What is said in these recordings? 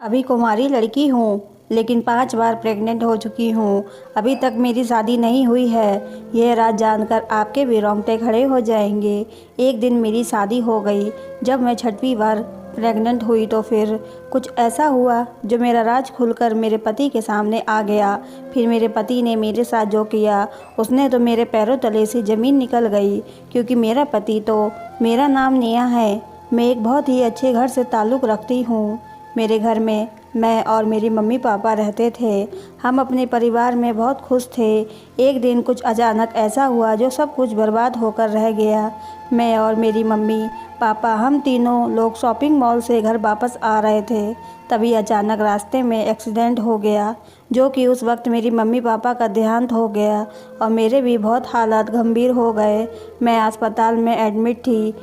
अभी कुंवारी लड़की हूँ, लेकिन 5 बार प्रेग्नेंट हो चुकी हूँ। अभी तक मेरी शादी नहीं हुई है। यह राज जानकर आपके भी रोंगटे खड़े हो जाएंगे। एक दिन मेरी शादी हो गई। जब मैं 6वीं बार प्रेग्नेंट हुई तो फिर कुछ ऐसा हुआ जो मेरा राज खुलकर मेरे पति के सामने आ गया। फिर मेरे पति ने मेरे साथ जो किया, उसने तो मेरे पैरों तले से ज़मीन निकल गई, क्योंकि मेरा पति तो मेरा नाम नेहा है। मैं एक बहुत ही अच्छे घर से ताल्लुक़ रखती हूँ। मेरे घर में मैं और मेरी मम्मी पापा रहते थे। हम अपने परिवार में बहुत खुश थे। एक दिन कुछ अचानक ऐसा हुआ जो सब कुछ बर्बाद होकर रह गया। मैं और मेरी मम्मी पापा हम तीनों लोग शॉपिंग मॉल से घर वापस आ रहे थे। तभी अचानक रास्ते में एक्सीडेंट हो गया, जो कि उस वक्त मेरी मम्मी पापा का देहांत हो गया और मेरे भी बहुत हालात गंभीर हो गए। मैं अस्पताल में एडमिट थी।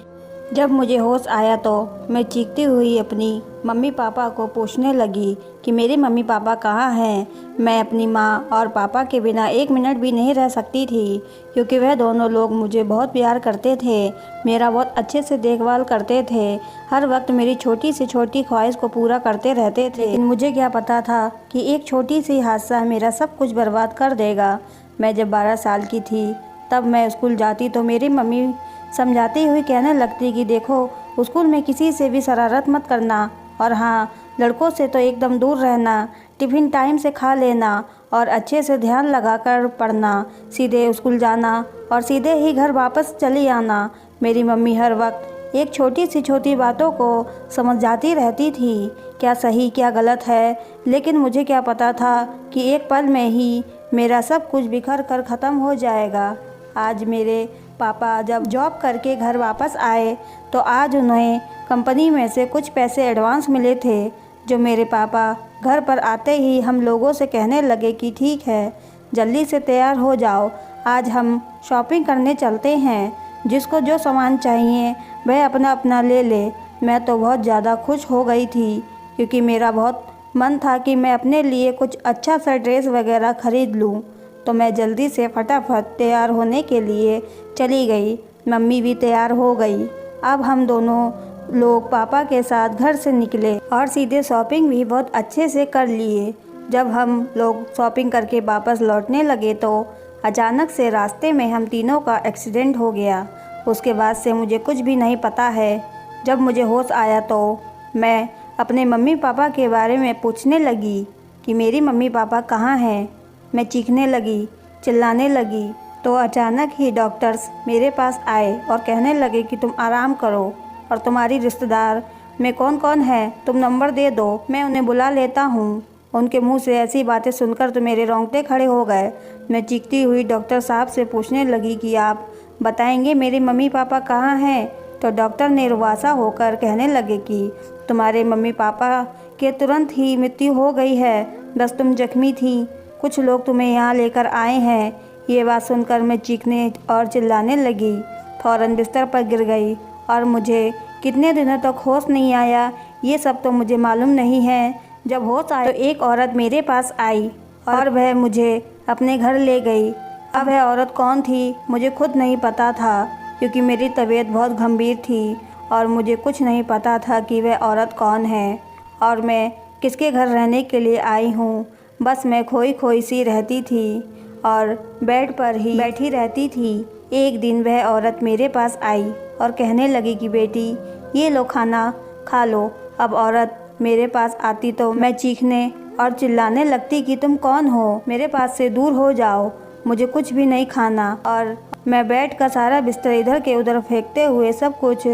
जब मुझे होश आया तो मैं चीखती हुई अपनी मम्मी पापा को पूछने लगी कि मेरे मम्मी पापा कहाँ हैं। मैं अपनी माँ और पापा के बिना 1 मिनट भी नहीं रह सकती थी, क्योंकि वह दोनों लोग मुझे बहुत प्यार करते थे, मेरा बहुत अच्छे से देखभाल करते थे, हर वक्त मेरी छोटी से छोटी ख्वाहिश को पूरा करते रहते थे। लेकिन मुझे क्या पता था कि एक छोटी सी हादसा मेरा सब कुछ बर्बाद कर देगा। मैं जब 12 साल की थी तब मैं स्कूल जाती तो मेरी मम्मी समझाती हुई कहने लगती कि देखो, स्कूल में किसी से भी शरारत मत करना, और हाँ, लड़कों से तो एकदम दूर रहना, टिफ़िन टाइम से खा लेना और अच्छे से ध्यान लगाकर पढ़ना, सीधे स्कूल जाना और सीधे ही घर वापस चली आना। मेरी मम्मी हर वक्त एक छोटी सी छोटी बातों को समझ जाती रहती थी, क्या सही क्या गलत है। लेकिन मुझे क्या पता था कि एक पल में ही मेरा सब कुछ बिखर कर ख़त्म हो जाएगा। आज मेरे पापा जब जॉब करके घर वापस आए तो आज उन्हें कंपनी में से कुछ पैसे एडवांस मिले थे, जो मेरे पापा घर पर आते ही हम लोगों से कहने लगे कि ठीक है, जल्दी से तैयार हो जाओ, आज हम शॉपिंग करने चलते हैं, जिसको जो सामान चाहिए वह अपना अपना ले ले। मैं तो बहुत ज़्यादा खुश हो गई थी, क्योंकि मेरा बहुत मन था कि मैं अपने लिए कुछ अच्छा सा ड्रेस वगैरह ख़रीद लूँ। तो मैं जल्दी से फटाफट तैयार होने के लिए चली गई। मम्मी भी तैयार हो गई। अब हम दोनों लोग पापा के साथ घर से निकले और सीधे शॉपिंग भी बहुत अच्छे से कर लिए। जब हम लोग शॉपिंग करके वापस लौटने लगे तो अचानक से रास्ते में हम तीनों का एक्सीडेंट हो गया। उसके बाद से मुझे कुछ भी नहीं पता है। जब मुझे होश आया तो मैं अपने मम्मी पापा के बारे में पूछने लगी कि मेरी मम्मी पापा कहाँ हैं। मैं चीखने लगी, चिल्लाने लगी, तो अचानक ही डॉक्टर्स मेरे पास आए और कहने लगे कि तुम आराम करो और तुम्हारी रिश्तेदार में कौन कौन है, तुम नंबर दे दो, मैं उन्हें बुला लेता हूँ। उनके मुंह से ऐसी बातें सुनकर तो मेरे रोंगटे खड़े हो गए। मैं चीखती हुई डॉक्टर साहब से पूछने लगी कि आप बताएंगे मेरे मम्मी पापा कहाँ हैं। तो डॉक्टर ने रुआसा होकर कहने लगे कि तुम्हारे मम्मी पापा के तुरंत ही मृत्यु हो गई है, बस तुम जख्मी थी, कुछ लोग तुम्हें यहाँ लेकर आए हैं। ये बात सुनकर मैं चीखने और चिल्लाने लगी, फ़ौरन बिस्तर पर गिर गई और मुझे कितने दिनों तक होश नहीं आया, ये सब तो मुझे मालूम नहीं है। जब होश आया तो एक औरत मेरे पास आई और वह मुझे अपने घर ले गई। अब वह औरत कौन थी मुझे खुद नहीं पता था, क्योंकि मेरी तबीयत बहुत गंभीर थी और मुझे कुछ नहीं पता था कि वह औरत कौन है और मैं किसके घर रहने के लिए आई हूँ। बस मैं खोई खोई सी रहती थी और बेड पर ही बैठी रहती थी। एक दिन वह औरत मेरे पास आई और कहने लगी कि बेटी, ये लो खाना खा लो। अब औरत मेरे पास आती तो मैं चीखने और चिल्लाने लगती कि तुम कौन हो, मेरे पास से दूर हो जाओ, मुझे कुछ भी नहीं खाना। और मैं बेड का सारा बिस्तर इधर के उधर फेंकते हुए सब कुछ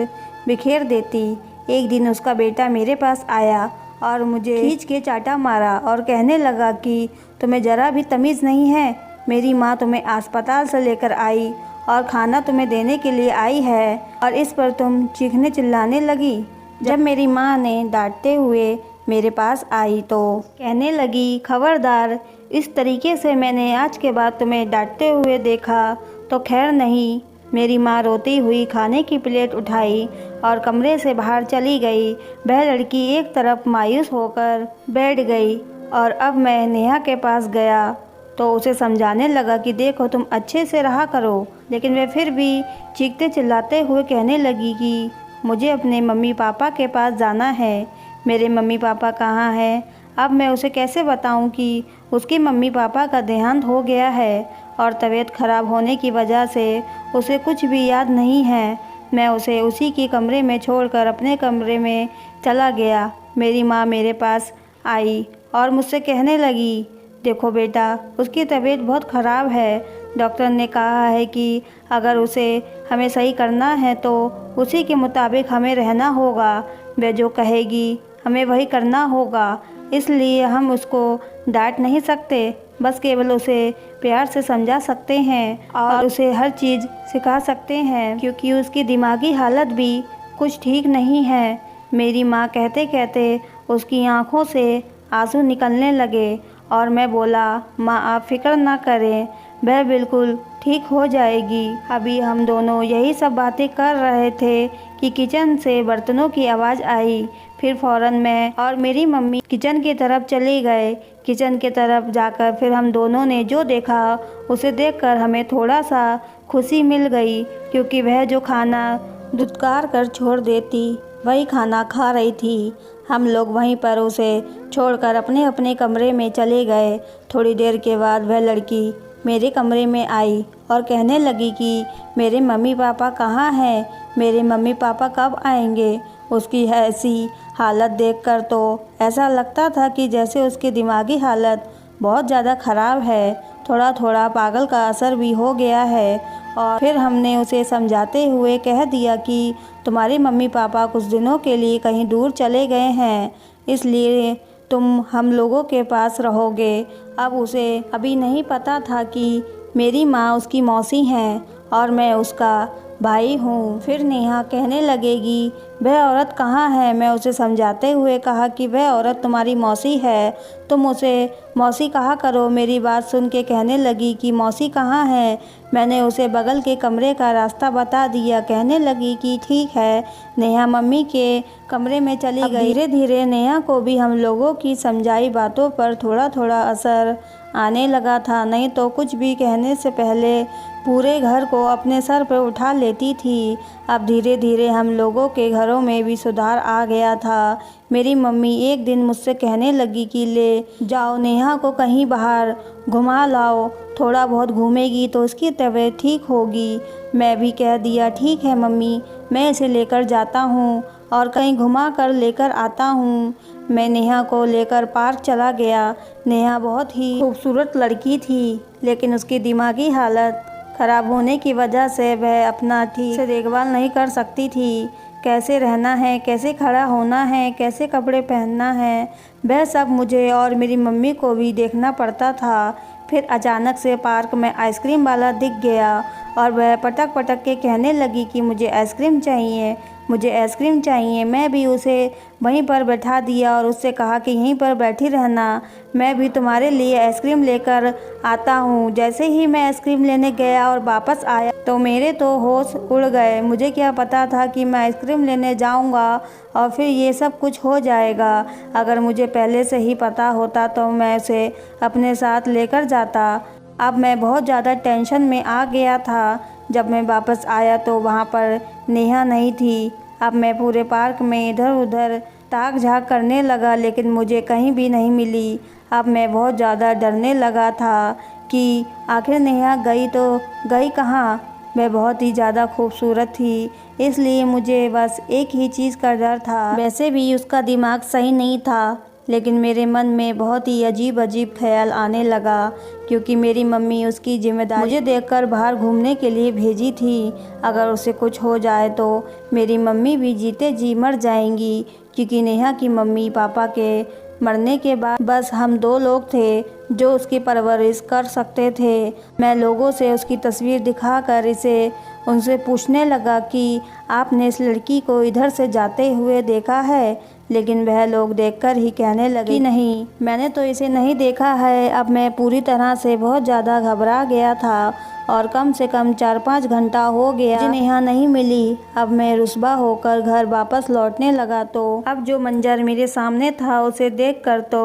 बिखेर देती। एक दिन उसका बेटा मेरे पास आया और मुझे खींच के चाटा मारा और कहने लगा कि तुम्हें ज़रा भी तमीज़ नहीं है, मेरी माँ तुम्हें अस्पताल से लेकर आई और खाना तुम्हें देने के लिए आई है और इस पर तुम चीखने चिल्लाने लगी। जब मेरी माँ ने डांटते हुए मेरे पास आई तो कहने लगी, खबरदार, इस तरीके से मैंने आज के बाद तुम्हें डांटते हुए देखा तो खैर नहीं। मेरी माँ रोती हुई खाने की प्लेट उठाई और कमरे से बाहर चली गई। वह लड़की एक तरफ मायूस होकर बैठ गई और अब मैं नेहा के पास गया तो उसे समझाने लगा कि देखो, तुम अच्छे से रहा करो। लेकिन वह फिर भी चीखते चिल्लाते हुए कहने लगी कि मुझे अपने मम्मी पापा के पास जाना है, मेरे मम्मी पापा कहाँ हैं। अब मैं उसे कैसे बताऊं कि उसके मम्मी पापा का देहांत हो गया है और तबीयत ख़राब होने की वजह से उसे कुछ भी याद नहीं है। मैं उसे उसी के कमरे में छोड़कर अपने कमरे में चला गया। मेरी माँ मेरे पास आई और मुझसे कहने लगी, देखो बेटा, उसकी तबीयत बहुत ख़राब है। डॉक्टर ने कहा है कि अगर उसे हमें सही करना है तो उसी के मुताबिक हमें रहना होगा। वह जो कहेगी हमें वही करना होगा। इसलिए हम उसको डांट नहीं सकते, बस केवल उसे प्यार से समझा सकते हैं और उसे हर चीज़ सिखा सकते हैं, क्योंकि उसकी दिमागी हालत भी कुछ ठीक नहीं है। मेरी माँ कहते कहते उसकी आंखों से आंसू निकलने लगे और मैं बोला, माँ आप फ़िक्र ना करें, वह बिल्कुल ठीक हो जाएगी। अभी हम दोनों यही सब बातें कर रहे थे कि किचन से बर्तनों की आवाज़ आई। फिर फ़ौरन मैं और मेरी मम्मी किचन की तरफ चले गए। किचन की तरफ जाकर फिर हम दोनों ने जो देखा उसे देखकर हमें थोड़ा सा खुशी मिल गई, क्योंकि वह जो खाना दुत्कार कर छोड़ देती वही खाना खा रही थी। हम लोग वहीं पर उसे छोड़कर अपने अपने कमरे में चले गए। थोड़ी देर के बाद वह लड़की मेरे कमरे में आई और कहने लगी कि मेरे मम्मी पापा कहाँ हैं, मेरे मम्मी पापा कब आएंगे। उसकी ऐसी हालत देखकर तो ऐसा लगता था कि जैसे उसकी दिमागी हालत बहुत ज़्यादा ख़राब है, थोड़ा थोड़ा पागल का असर भी हो गया है। और फिर हमने उसे समझाते हुए कह दिया कि तुम्हारे मम्मी पापा कुछ दिनों के लिए कहीं दूर चले गए हैं, इसलिए तुम हम लोगों के पास रहोगे। अब उसे अभी नहीं पता था कि मेरी माँ उसकी मौसी हैं और मैं उसका भाई हूँ। फिर नेहा कहने लगेगी, वह औरत कहाँ है। मैं उसे समझाते हुए कहा कि वह औरत तुम्हारी मौसी है, तुम उसे मौसी कहा करो। मेरी बात सुन के कहने लगी कि मौसी कहाँ है। मैंने उसे बगल के कमरे का रास्ता बता दिया। कहने लगी कि ठीक है। नेहा मम्मी के कमरे में चली गई। धीरे धीरे नेहा को भी हम लोगों की समझाई बातों पर थोड़ा थोड़ा असर आने लगा था, नहीं तो कुछ भी कहने से पहले पूरे घर को अपने सर पर उठा लेती थी। अब धीरे धीरे हम लोगों के घरों में भी सुधार आ गया था। मेरी मम्मी एक दिन मुझसे कहने लगी कि ले जाओ नेहा को कहीं बाहर घुमा लाओ, थोड़ा बहुत घूमेगी तो उसकी तबीयत ठीक होगी। मैं भी कह दिया, ठीक है मम्मी, मैं इसे लेकर जाता हूँ और कहीं घुमा कर लेकर आता हूँ। मैं नेहा को लेकर पार्क चला गया। नेहा बहुत ही खूबसूरत लड़की थी, लेकिन उसकी दिमागी हालत ख़राब होने की वजह से वह अपना ठीक से देखभाल नहीं कर सकती थी। कैसे रहना है, कैसे खड़ा होना है, कैसे कपड़े पहनना है, वह सब मुझे और मेरी मम्मी को भी देखना पड़ता था। फिर अचानक से पार्क में आइसक्रीम वाला दिख गया और वह पटक पटक के कहने लगी कि मुझे आइसक्रीम चाहिए, मुझे आइसक्रीम चाहिए। मैं भी उसे वहीं पर बैठा दिया और उससे कहा कि यहीं पर बैठी रहना, मैं भी तुम्हारे लिए आइसक्रीम लेकर आता हूँ। जैसे ही मैं आइसक्रीम लेने गया और वापस आया तो मेरे तो होश उड़ गए। मुझे क्या पता था कि मैं आइसक्रीम लेने जाऊँगा और फिर ये सब कुछ हो जाएगा। अगर मुझे पहले से ही पता होता तो मैं उसे अपने साथ लेकर जाता। अब मैं बहुत ज़्यादा टेंशन में आ गया था। जब मैं वापस आया तो वहाँ पर नेहा नहीं थी। अब मैं पूरे पार्क में इधर उधर ताक झाँक करने लगा, लेकिन मुझे कहीं भी नहीं मिली। अब मैं बहुत ज़्यादा डरने लगा था कि आखिर नेहा गई तो गई कहाँ। वह बहुत ही ज़्यादा खूबसूरत थी, इसलिए मुझे बस एक ही चीज़ का डर था। वैसे भी उसका दिमाग सही नहीं था, लेकिन मेरे मन में बहुत ही अजीब अजीब ख्याल आने लगा, क्योंकि मेरी मम्मी उसकी जिम्मेदारी मुझे देखकर बाहर घूमने के लिए भेजी थी। अगर उसे कुछ हो जाए तो मेरी मम्मी भी जीते जी मर जाएंगी, क्योंकि नेहा की मम्मी पापा के मरने के बाद बस हम दो लोग थे जो उसकी परवरिश कर सकते थे। मैं लोगों से उसकी तस्वीर दिखाकर इसे उनसे पूछने लगा कि आपने इस लड़की को इधर से जाते हुए देखा है, लेकिन वह लोग देखकर ही कहने लगे कि नहीं, मैंने तो इसे नहीं देखा है। अब मैं पूरी तरह से बहुत ज़्यादा घबरा गया था और कम से कम 4-5 घंटा हो गया मुझे नेहा नहीं मिली। अब मैं रुस्वा होकर घर वापस लौटने लगा तो अब जो मंजर मेरे सामने था उसे देखकर तो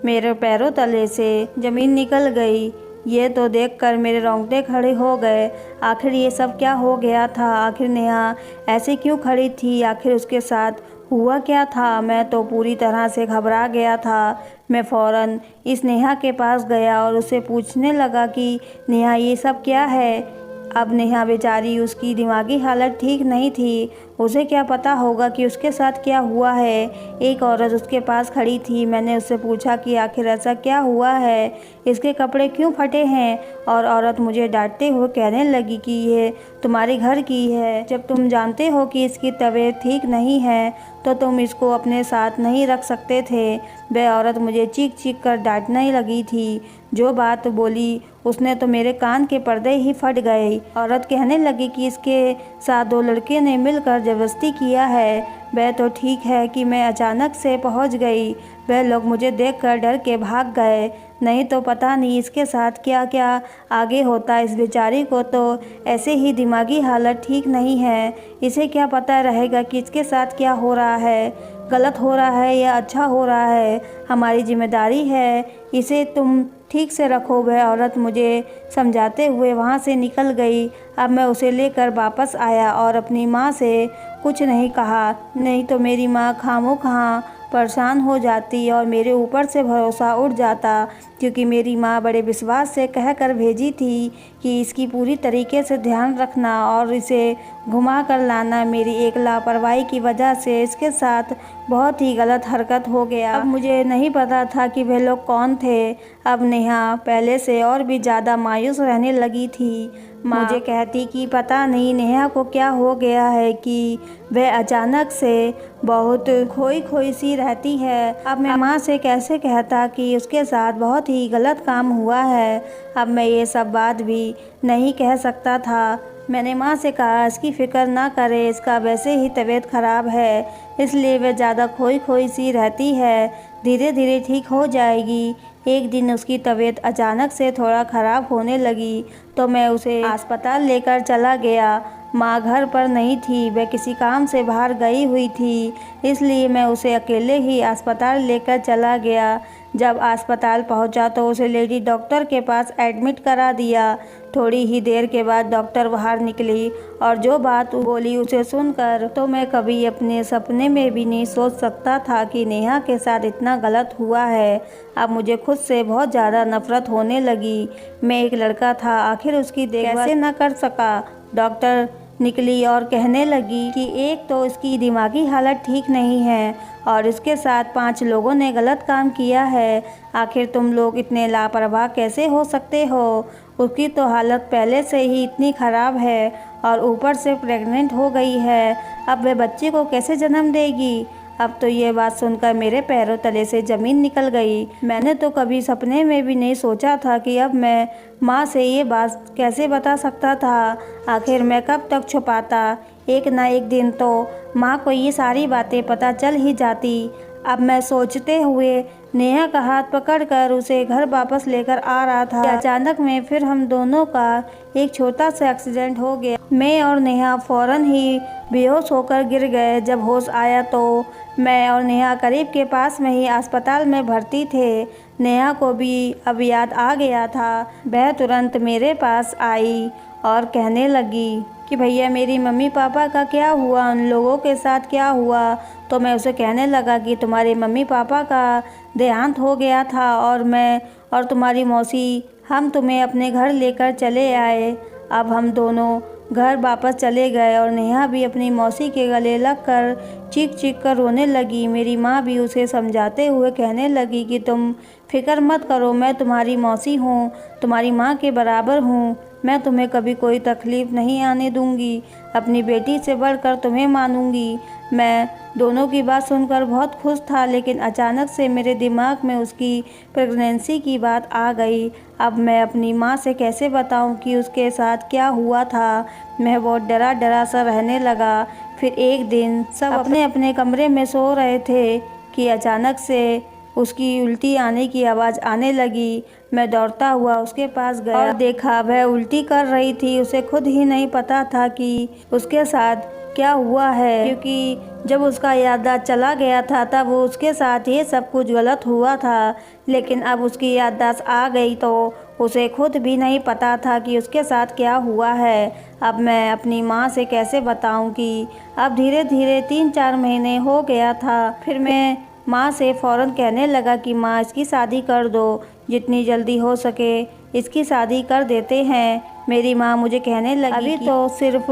मेरे पैरों तले से ज़मीन निकल गई। ये तो देखकर मेरे रोंगटे खड़े हो गए। आखिर ये सब क्या हो गया था? आखिर नेहा ऐसे क्यों खड़ी थी? आखिर उसके साथ हुआ क्या था? मैं तो पूरी तरह से घबरा गया था। मैं फ़ौरन इस नेहा के पास गया और उससे पूछने लगा कि नेहा ये सब क्या है? अब नेहा बेचारी, उसकी दिमागी हालत ठीक नहीं थी। उसे क्या पता होगा कि उसके साथ क्या हुआ है। एक औरत उसके पास खड़ी थी। मैंने उससे पूछा कि आखिर ऐसा क्या हुआ है, इसके कपड़े क्यों फटे हैं? और औरत मुझे डांटते हुए कहने लगी कि ये तुम्हारे घर की है। जब तुम जानते हो कि इसकी तबीयत ठीक नहीं है तो तुम इसको अपने साथ नहीं रख सकते थे। वह औरत मुझे चीख चीख कर डांटने लगी थी। जो बात बोली उसने तो मेरे कान के पर्दे ही फट गए। औरत कहने लगी कि इसके साथ 2 लड़के ने मिलकर ज़बरदस्ती किया है। वह तो ठीक है कि मैं अचानक से पहुंच गई। वह लोग मुझे देखकर डर के भाग गए, नहीं तो पता नहीं इसके साथ क्या क्या आगे होता। इस बेचारी को तो ऐसे ही दिमागी हालत ठीक नहीं है। इसे क्या पता रहेगा कि इसके साथ क्या हो रहा है, गलत हो रहा है या अच्छा हो रहा है। हमारी जिम्मेदारी है, इसे तुम ठीक से रखो। वह औरत मुझे समझाते हुए वहाँ से निकल गई। अब मैं उसे लेकर वापस आया और अपनी माँ से कुछ नहीं कहा, नहीं तो मेरी माँ खामोखा परेशान हो जाती और मेरे ऊपर से भरोसा उठ जाता, क्योंकि मेरी माँ बड़े विश्वास से कह कर भेजी थी कि इसकी पूरी तरीके से ध्यान रखना और इसे घुमा कर लाना। मेरी एक लापरवाही की वजह से इसके साथ बहुत ही गलत हरकत हो गया। अब मुझे नहीं पता था कि वे लोग कौन थे। अब नेहा पहले से और भी ज़्यादा मायूस रहने लगी थी। मुझे कहती कि पता नहीं नेहा को क्या हो गया है कि वह अचानक से बहुत खोई खोई सी रहती है। अब मैं माँ से कैसे कहता कि उसके साथ बहुत ही गलत काम हुआ है। अब मैं ये सब बात भी नहीं कह सकता था। मैंने माँ से कहा इसकी फ़िक्र ना करे, इसका वैसे ही तबीयत ख़राब है, इसलिए वह ज़्यादा खोई खोई सी रहती है, धीरे धीरे ठीक हो जाएगी। एक दिन उसकी तबीयत अचानक से थोड़ा ख़राब होने लगी तो मैं उसे अस्पताल लेकर चला गया। माँ घर पर नहीं थी, वह किसी काम से बाहर गई हुई थी, इसलिए मैं उसे अकेले ही अस्पताल लेकर चला गया। जब अस्पताल पहुंचा तो उसे लेडी डॉक्टर के पास एडमिट करा दिया। थोड़ी ही देर के बाद डॉक्टर बाहर निकली और जो बात बोली उसे सुनकर तो मैं कभी अपने सपने में भी नहीं सोच सकता था कि नेहा के साथ इतना गलत हुआ है। अब मुझे खुद से बहुत ज़्यादा नफरत होने लगी। मैं एक लड़का था, आखिर उसकी देखभाल कैसे न कर सका। डॉक्टर निकली और कहने लगी कि एक तो इसकी दिमागी हालत ठीक नहीं है और इसके साथ 5 लोगों ने गलत काम किया है। आखिर तुम लोग इतने लापरवाह कैसे हो सकते हो? उसकी तो हालत पहले से ही इतनी ख़राब है और ऊपर से प्रेग्नेंट हो गई है। अब वह बच्चे को कैसे जन्म देगी? अब तो ये बात सुनकर मेरे पैरों तले से ज़मीन निकल गई। मैंने तो कभी सपने में भी नहीं सोचा था कि अब मैं माँ से ये बात कैसे बता सकता था। आखिर मैं कब तक छुपाता? एक ना एक दिन तो माँ को ये सारी बातें पता चल ही जाती। अब मैं सोचते हुए नेहा का हाथ पकड़कर उसे घर वापस लेकर आ रहा था। अचानक में फिर हम दोनों का एक छोटा सा एक्सीडेंट हो गया। मैं और नेहा फ़ौरन ही बेहोश होकर गिर गए। जब होश आया तो मैं और नेहा करीब के पास में ही अस्पताल में भर्ती थे। नेहा को भी अब याद आ गया था। वह तुरंत मेरे पास आई और कहने लगी कि भैया मेरी मम्मी पापा का क्या हुआ, उन लोगों के साथ क्या हुआ? तो मैं उसे कहने लगा कि तुम्हारे मम्मी पापा का देहांत हो गया था और मैं और तुम्हारी मौसी हम तुम्हें अपने घर लेकर चले आए। अब हम दोनों घर वापस चले गए और नेहा भी अपनी मौसी के गले लगकर चीख चीख कर रोने लगी। मेरी माँ भी उसे समझाते हुए कहने लगी कि तुम फिक्र मत करो, मैं तुम्हारी मौसी हूँ, तुम्हारी माँ के बराबर हूँ, मैं तुम्हें कभी कोई तकलीफ़ नहीं आने दूँगी, अपनी बेटी से बढ़कर तुम्हें मानूँगी। मैं दोनों की बात सुनकर बहुत खुश था, लेकिन अचानक से मेरे दिमाग में उसकी प्रेगनेंसी की बात आ गई। अब मैं अपनी माँ से कैसे बताऊं कि उसके साथ क्या हुआ था। मैं बहुत डरा डरा सा रहने लगा। फिर एक दिन सब अपने अपने कमरे में सो रहे थे कि अचानक से उसकी उल्टी आने की आवाज़ आने लगी। मैं दौड़ता हुआ उसके पास गया और देखा वह उल्टी कर रही थी। उसे खुद ही नहीं पता था कि उसके साथ क्या हुआ है, क्योंकि जब उसका याददाश्त चला गया था तब वो उसके साथ ये सब कुछ गलत हुआ था, लेकिन अब उसकी याददाश्त आ गई तो उसे खुद भी नहीं पता था कि उसके साथ क्या हुआ है। अब मैं अपनी माँ से कैसे बताऊं कि अब धीरे धीरे 3-4 महीने हो गया था। फिर मैं माँ से फ़ौरन कहने लगा कि माँ इसकी शादी कर दो, जितनी जल्दी हो सके इसकी शादी कर देते हैं। मेरी माँ मुझे कहने लगी अभी तो सिर्फ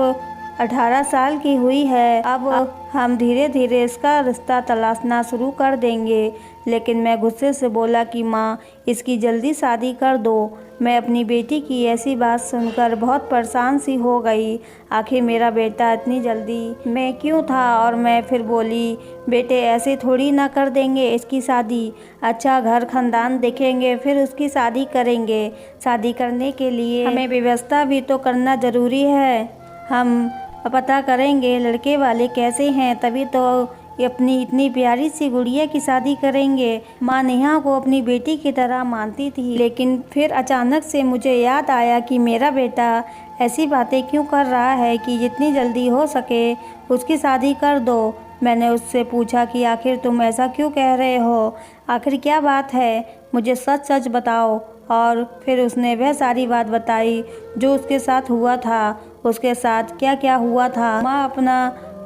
18 साल की हुई है, अब हम धीरे धीरे इसका रिश्ता तलाशना शुरू कर देंगे। लेकिन मैं गुस्से से बोला कि माँ इसकी जल्दी शादी कर दो। मैं अपनी बेटी की ऐसी बात सुनकर बहुत परेशान सी हो गई। आखिर मेरा बेटा इतनी जल्दी में क्यों था, और मैं फिर बोली बेटे ऐसे थोड़ी ना कर देंगे इसकी शादी, अच्छा घर खानदान देखेंगे फिर उसकी शादी करेंगे। शादी करने के लिए हमें व्यवस्था भी तो करना ज़रूरी है। हम पता करेंगे लड़के वाले कैसे हैं, तभी तो ये अपनी इतनी प्यारी सी गुड़िया की शादी करेंगे। माँ नेहा को अपनी बेटी की तरह मानती थी, लेकिन फिर अचानक से मुझे याद आया कि मेरा बेटा ऐसी बातें क्यों कर रहा है कि जितनी जल्दी हो सके उसकी शादी कर दो। मैंने उससे पूछा कि आखिर तुम ऐसा क्यों कह रहे हो, आखिर क्या बात है, मुझे सच सच बताओ। और फिर उसने वह सारी बात बताई जो उसके साथ हुआ था, उसके साथ क्या क्या हुआ था। माँ अपना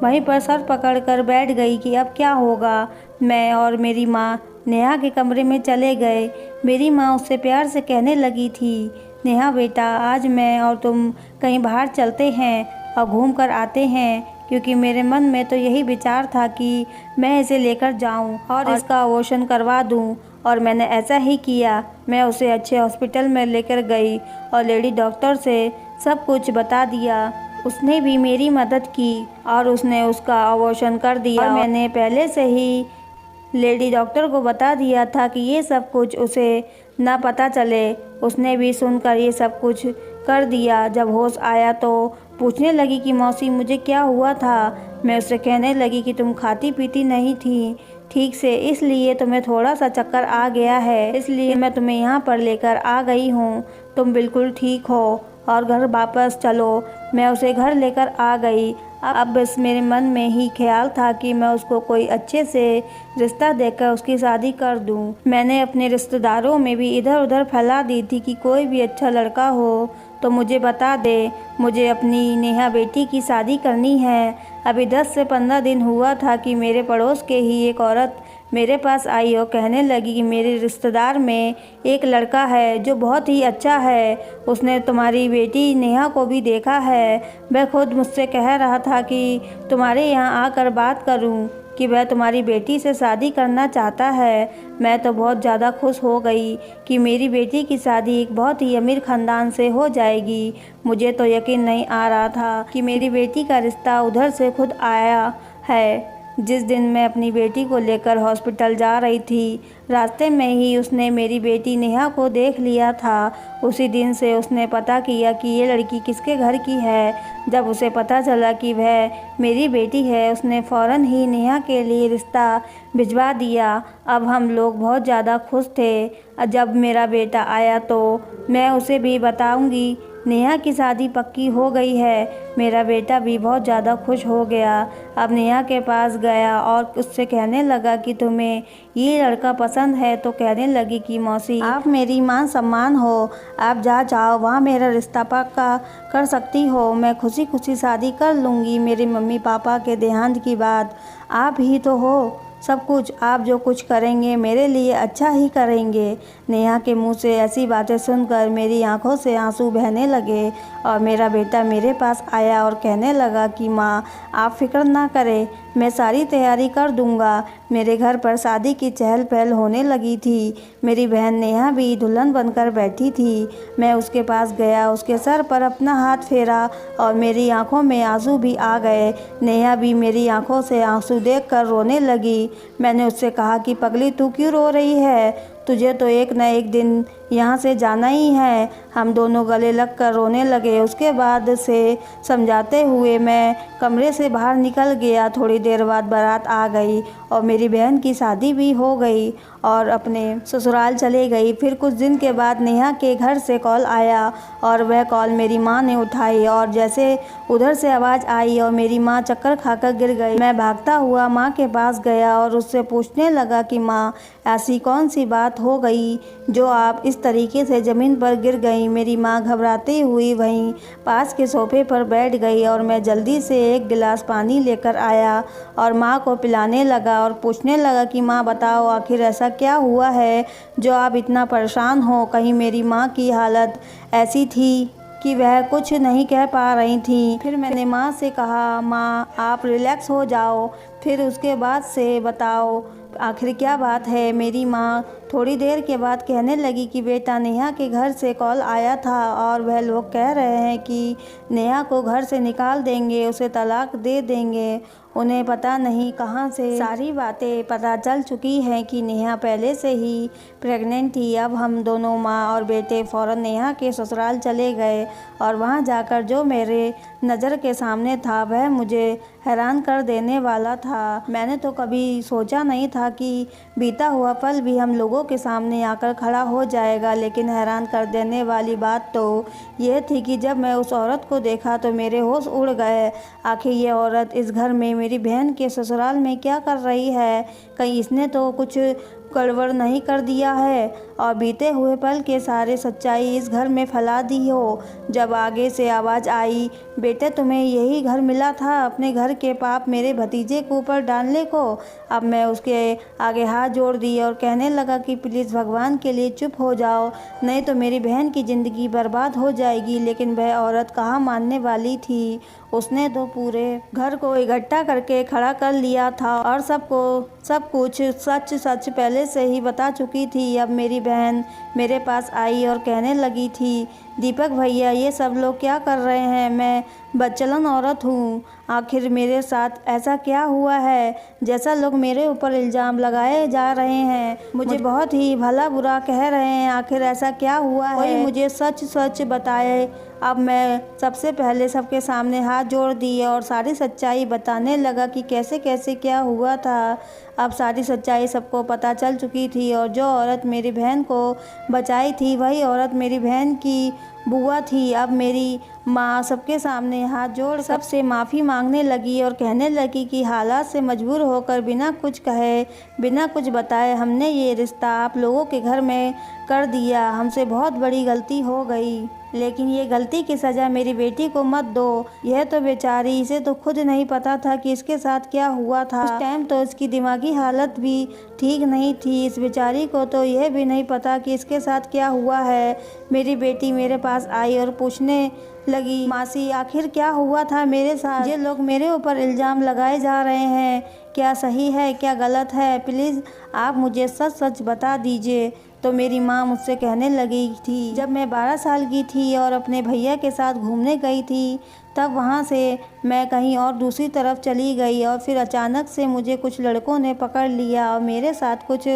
वहीं पर सर पकड़कर बैठ गई कि अब क्या होगा। मैं और मेरी माँ नेहा के कमरे में चले गए। मेरी माँ उससे प्यार से कहने लगी थी, नेहा बेटा आज मैं और तुम कहीं बाहर चलते हैं और घूम कर आते हैं, क्योंकि मेरे मन में तो यही विचार था कि मैं इसे लेकर जाऊं और इसका अबॉर्शन करवा दूं। और मैंने ऐसा ही किया। मैं उसे अच्छे हॉस्पिटल में लेकर गई और लेडी डॉक्टर से सब कुछ बता दिया। उसने भी मेरी मदद की और उसने उसका अबॉर्शन कर दिया। और मैंने पहले से ही लेडी डॉक्टर को बता दिया था कि ये सब कुछ उसे ना पता चले। उसने भी सुनकर ये सब कुछ कर दिया। जब होश आया तो पूछने लगी कि मौसी मुझे क्या हुआ था। मैं उससे कहने लगी कि तुम खाती पीती नहीं थी ठीक से, इसलिए तुम्हें थोड़ा सा चक्कर आ गया है, इसलिए मैं तुम्हें यहाँ पर लेकर आ गई हूँ। तुम बिल्कुल ठीक हो और घर वापस चलो। मैं उसे घर लेकर आ गई। अब बस मेरे मन में ही ख्याल था कि मैं उसको कोई अच्छे से रिश्ता देकर उसकी शादी कर दूं। मैंने अपने रिश्तेदारों में भी इधर उधर फैला दी थी कि कोई भी अच्छा लड़का हो तो मुझे बता दे, मुझे अपनी नेहा बेटी की शादी करनी है। अभी 10 से 15 दिन हुआ था कि मेरे पड़ोस के ही एक औरत मेरे पास आई और कहने लगी कि मेरे रिश्तेदार में एक लड़का है जो बहुत ही अच्छा है, उसने तुम्हारी बेटी नेहा को भी देखा है। वह खुद मुझसे कह रहा था कि तुम्हारे यहाँ आकर बात करूं कि वह तुम्हारी बेटी से शादी करना चाहता है। मैं तो बहुत ज़्यादा खुश हो गई कि मेरी बेटी की शादी एक बहुत ही अमीर ख़ानदान से हो जाएगी। मुझे तो यकीन नहीं आ रहा था कि मेरी बेटी का रिश्ता उधर से खुद आया है। जिस दिन मैं अपनी बेटी को लेकर हॉस्पिटल जा रही थी, रास्ते में ही उसने मेरी बेटी नेहा को देख लिया था। उसी दिन से उसने पता किया कि ये लड़की किसके घर की है। जब उसे पता चला कि वह मेरी बेटी है, उसने फ़ौरन ही नेहा के लिए रिश्ता भिजवा दिया। अब हम लोग बहुत ज़्यादा खुश थे। जब मेरा बेटा आया तो मैं उसे भी बताऊंगी नेहा की शादी पक्की हो गई है। मेरा बेटा भी बहुत ज़्यादा खुश हो गया। अब नेहा के पास गया और उससे कहने लगा कि तुम्हें ये लड़का पसंद है, तो कहने लगी कि मौसी आप मेरी मान सम्मान हो, आप जा जाओ वहाँ मेरा रिश्ता पक्का कर सकती हो। मैं खुशी खुशी शादी कर लूँगी। मेरे मम्मी पापा के देहांत की बात आप ही तो हो, सब कुछ आप जो कुछ करेंगे मेरे लिए अच्छा ही करेंगे। नेहा के मुंह से ऐसी बातें सुनकर मेरी आंखों से आंसू बहने लगे और मेरा बेटा मेरे पास आया और कहने लगा कि माँ आप फिक्र ना करें, मैं सारी तैयारी कर दूंगा। मेरे घर पर शादी की चहल पहल होने लगी थी। मेरी बहन नेहा भी दुल्हन बनकर बैठी थी। मैं उसके पास गया, उसके सर पर अपना हाथ फेरा और मेरी आंखों में आंसू भी आ गए। नेहा भी मेरी आंखों से आंसू देखकर रोने लगी। मैंने उससे कहा कि पगली तू क्यों रो रही है, तुझे तो एक न एक दिन यहाँ से जाना ही है। हम दोनों गले लगकर रोने लगे। उसके बाद से समझाते हुए मैं कमरे से बाहर निकल गया। थोड़ी देर बाद बारात आ गई और मेरी बहन की शादी भी हो गई और अपने ससुराल चले गई। फिर कुछ दिन के बाद नेहा के घर से कॉल आया और वह कॉल मेरी माँ ने उठाई और जैसे उधर से आवाज़ आई और मेरी माँ चक्कर खाकर गिर गई। मैं भागता हुआ माँ के पास गया और उससे पूछने लगा कि माँ, ऐसी कौन सी बात हो गई जो आप इस तरीके से ज़मीन पर गिर गई। मेरी माँ घबराती हुई वहीं पास के सोफे पर बैठ गई और मैं जल्दी से एक गिलास पानी लेकर आया और माँ को पिलाने लगा और पूछने लगा कि माँ बताओ, आखिर ऐसा क्या हुआ है जो आप इतना परेशान हो। कहीं मेरी माँ की हालत ऐसी थी कि वह कुछ नहीं कह पा रही थी। फिर मैंने माँ से कहा, माँ आप रिलैक्स हो जाओ, फिर उसके बाद से बताओ आखिर क्या बात है। मेरी माँ थोड़ी देर के बाद कहने लगी कि बेटा, नेहा के घर से कॉल आया था और वह लोग कह रहे हैं कि नेहा को घर से निकाल देंगे, उसे तलाक दे देंगे। उन्हें पता नहीं कहाँ से सारी बातें पता चल चुकी हैं कि नेहा पहले से ही प्रेग्नेंट थी। अब हम दोनों माँ और बेटे फ़ौरन नेहा के ससुराल चले गए और वहाँ जाकर जो मेरे नज़र के सामने था वह मुझे हैरान कर देने वाला था। मैंने तो कभी सोचा नहीं था कि बीता हुआ पल भी हम लोगों के सामने आकर खड़ा हो जाएगा, लेकिन हैरान कर देने वाली बात तो यह थी कि जब मैं उस औरत को देखा तो मेरे होश उड़ गए। आखिर ये औरत इस घर में मेरी बहन के ससुराल में क्या कर रही है? कहीं इसने तो कुछ गड़बड़ नहीं कर दिया है और बीते हुए पल के सारे सच्चाई इस घर में फैला दी हो। जब आगे से आवाज़ आई, बेटे तुम्हें यही घर मिला था अपने घर के पाप मेरे भतीजे के ऊपर डालने को। अब मैं उसके आगे हाथ जोड़ दिए और कहने लगा कि प्लीज़ भगवान के लिए चुप हो जाओ, नहीं तो मेरी बहन की ज़िंदगी बर्बाद हो जाएगी। लेकिन वह औरत कहाँ मानने वाली थी। उसने तो पूरे घर को इकट्ठा करके खड़ा कर लिया था और सबको सब कुछ सच सच पहले से ही बता चुकी थी। अब मेरी बहन मेरे पास आई और कहने लगी थी, दीपक भैया ये सब लोग क्या कर रहे हैं? मैं बदचलन औरत हूँ, आखिर मेरे साथ ऐसा क्या हुआ है जैसा लोग मेरे ऊपर इल्ज़ाम लगाए जा रहे हैं? मुझे बहुत ही भला बुरा कह रहे हैं, आखिर ऐसा क्या हुआ है? कोई मुझे सच सच बताए। अब मैं सबसे पहले सबके सामने हाथ जोड़ दिए और सारी सच्चाई बताने लगा कि कैसे कैसे क्या हुआ था। अब सारी सच्चाई सबको पता चल चुकी थी और जो औरत मेरी बहन को बचाई थी वही औरत मेरी बहन की बुआ थी। अब मेरी माँ सबके सामने हाथ जोड़ सबसे माफ़ी मांगने लगी और कहने लगी कि हालात से मजबूर होकर बिना कुछ कहे बिना कुछ बताए हमने ये रिश्ता आप लोगों के घर में कर दिया। हमसे बहुत बड़ी गलती हो गई, लेकिन ये गलती की सज़ा मेरी बेटी को मत दो। यह तो बेचारी, इसे तो खुद नहीं पता था कि इसके साथ क्या हुआ था। उस टाइम तो इसकी दिमागी हालत भी ठीक नहीं थी। इस बेचारी को तो यह भी नहीं पता कि इसके साथ क्या हुआ है। मेरी बेटी मेरे पास आई और पूछने लगी, मासी आखिर क्या हुआ था मेरे साथ? ये लोग मेरे ऊपर इल्ज़ाम लगाए जा रहे हैं, क्या सही है क्या गलत है? प्लीज़ आप मुझे सच सच बता दीजिए। तो मेरी माँ मुझसे कहने लगी थी, जब मैं 12 साल की थी और अपने भैया के साथ घूमने गई थी तब वहाँ से मैं कहीं और दूसरी तरफ चली गई और फिर अचानक से मुझे कुछ लड़कों ने पकड़ लिया और मेरे साथ कुछ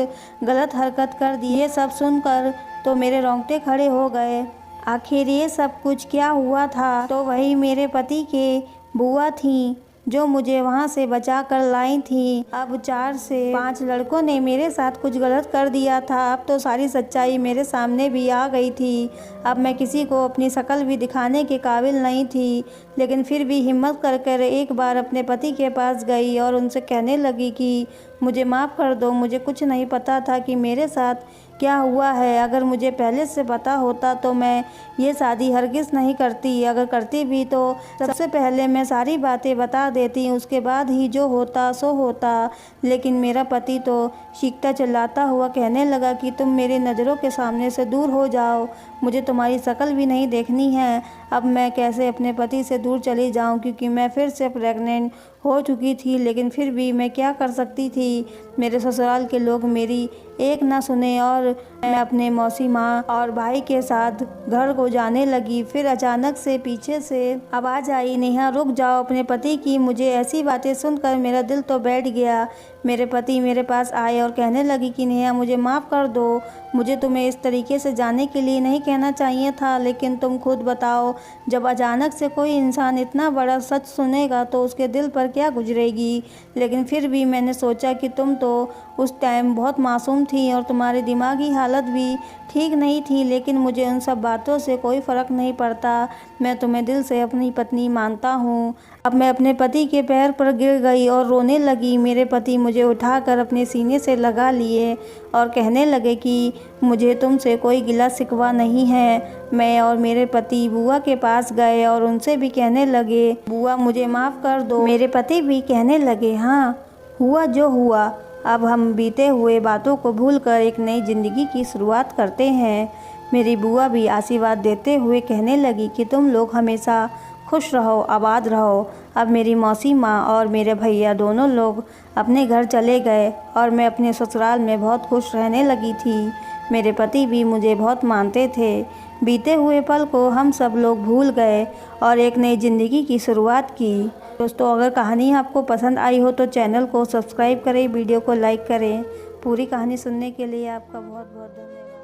गलत हरकत कर दी। ये सब सुनकर तो मेरे रोंगटे खड़े हो गए। आखिर ये सब कुछ क्या हुआ था? तो वही मेरे पति के बुआ थी जो मुझे वहाँ से बचा कर लाई थी। अब 4 से 5 लड़कों ने मेरे साथ कुछ गलत कर दिया था। अब तो सारी सच्चाई मेरे सामने भी आ गई थी। अब मैं किसी को अपनी शक्ल भी दिखाने के काबिल नहीं थी, लेकिन फिर भी हिम्मत कर कर एक बार अपने पति के पास गई और उनसे कहने लगी कि मुझे माफ़ कर दो, मुझे कुछ नहीं पता था कि मेरे साथ क्या हुआ है। अगर मुझे पहले से पता होता तो मैं ये शादी हरगिज़ नहीं करती। अगर करती भी तो सबसे पहले मैं सारी बातें बता देती, उसके बाद ही जो होता सो होता। लेकिन मेरा पति तो चीखता चिल्लाता हुआ कहने लगा कि तुम मेरे नज़रों के सामने से दूर हो जाओ, मुझे तुम्हारी शक्ल भी नहीं देखनी है। अब मैं कैसे अपने पति से दूर चली जाऊं, क्योंकि मैं फिर से प्रेग्नेंट हो चुकी थी। लेकिन फिर भी मैं क्या कर सकती थी? मेरे ससुराल के लोग मेरी एक ना सुने और मैं अपने मौसी माँ और भाई के साथ घर को जाने लगी। फिर अचानक से पीछे से आवाज़ आई, नेहा रुक जाओ अपने पति की। मुझे ऐसी बातें सुनकर मेरा दिल तो बैठ गया। मेरे पति मेरे पास आए और कहने लगी कि नेहा मुझे माफ़ कर दो, मुझे तुम्हें इस तरीके से जाने के लिए नहीं कहना चाहिए था, लेकिन तुम खुद बताओ जब अचानक से कोई इंसान इतना बड़ा सच सुनेगा तो उसके दिल पर क्या गुजरेगी। लेकिन फिर भी मैंने सोचा कि तुम तो उस टाइम बहुत मासूम थी और तुम्हारी दिमागी हालत भी ठीक नहीं थी, लेकिन मुझे उन सब बातों से कोई फ़र्क नहीं पड़ता। मैं तुम्हें दिल से अपनी पत्नी मानता हूँ। अब मैं अपने पति के पैर पर गिर गई और रोने लगी। मेरे पति मुझे उठाकर अपने सीने से लगा लिए और कहने लगे कि मुझे तुमसे कोई गिला शिकवा नहीं है। मैं और मेरे पति बुआ के पास गए और उनसे भी कहने लगे, बुआ मुझे माफ़ कर दो। मेरे पति भी कहने लगे, हाँ हुआ जो हुआ, अब हम बीते हुए बातों को भूलकर एक नई ज़िंदगी की शुरुआत करते हैं। मेरी बुआ भी आशीर्वाद देते हुए कहने लगी कि तुम लोग हमेशा खुश रहो, आबाद रहो। अब मेरी मौसी माँ और मेरे भैया दोनों लोग अपने घर चले गए और मैं अपने ससुराल में बहुत खुश रहने लगी थी। मेरे पति भी मुझे बहुत मानते थे। बीते हुए पल को हम सब लोग भूल गए और एक नई ज़िंदगी की शुरुआत की। दोस्तों, अगर कहानी आपको पसंद आई हो तो चैनल को सब्सक्राइब करें, वीडियो को लाइक करें। पूरी कहानी सुनने के लिए आपका बहुत बहुत धन्यवाद।